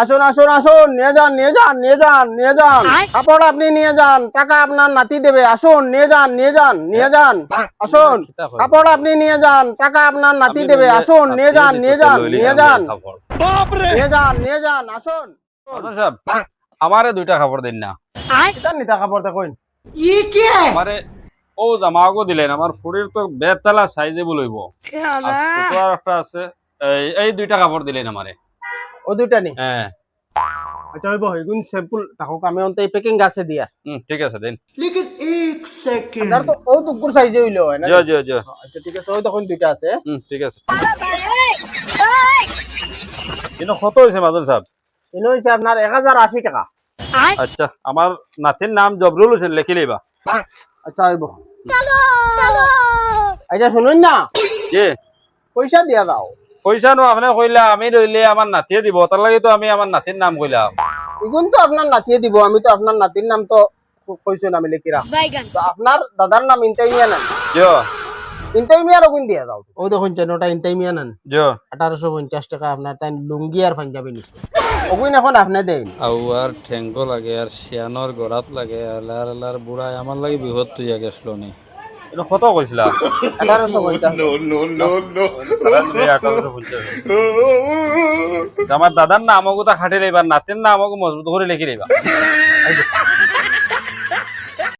আসুন আসুন আসুন, নিয়ে যান নিয়ে যান নিয়ে যান নিয়ে যান, কাপড় আপনি নিয়ে যান, টাকা আপনার নাতি দেবে। আসুন নিয়ে যান নিয়ে যান নিয়ে যান, আসুন কাপড় আপনি নিয়ে যান, টাকা আপনার নাতি দেবে। আসুন নিয়ে যান নিয়ে যান নিয়ে যান নিয়ে যান নিয়ে যান, আসুন। আমারে 2টা কাপড় দিন না। কিতার নিতা কাপড় দেখুন। আমারে ও জামাগো দিলেন, আমার ফুড়ির তো বেতালা সাইজেবল হইব। আর ছোট আর একটা আছে, এই 2টা কাপড় দিলেন আমারে। ও দুইটা নি, হ্যাঁ আচ্ছা হইব, এগুন স্যাম্পল থাকুক, আমি অন্তে প্যাকিং গাছে দিয়া। ঠিক আছে দিন। আপনার তো ও দুপুর সাইজে হইলো হয় না? জ জ জ আচ্ছা ঠিক আছে, ওই তখন দুইটা আছে। ঠিক আছে। কিন্তু কত হয়েছে মাদুল সাহেব? এনে হইছে আপনার 1080 টাকা। আচ্ছা, আমার নাতির নাম জবরুল হোসেন, লিখি লইবা। আচ্ছা হইব। আচ্ছা শুনুন না, কে পয়সা দিয়া দাও। পয়সা নো আপনি কইলা, আমি রইলে আমার নাতিয়ে দিব, তার লাগে তো আমি আমার নাতির নাম কইলাম। এগুন তো আপনার নাতিয়ে দিব, আমি তো আপনার নাতির নাম তো কইছো না, আমি লিখিরা। তো আপনার দাদার নাম ইনতাই মিয়া নেন, জ ইনতাই মিয়ার ওগুন দিয়া দাও। ও দেখুন চেনোটা ইনতাই মিয়া নেন, জ 1850 টাকা আপনার, তাই লুঙ্গি আর পাঞ্জাবি নিছো। ওগুন এখন আপনি দেন। আউ আর ঠেঙ্গো লাগে, আর শিয়ানোর গড়াত লাগে, আলার আলার বুড়াই আমার লাগে বিপদ তুইয়া গেছিল নি। এটা কত কইছিলা? 1850। আমার দাদার নাম আমাকে খাটি লইবা, নাতির নাম আমাকে মজবুত করে লিখি লইবা।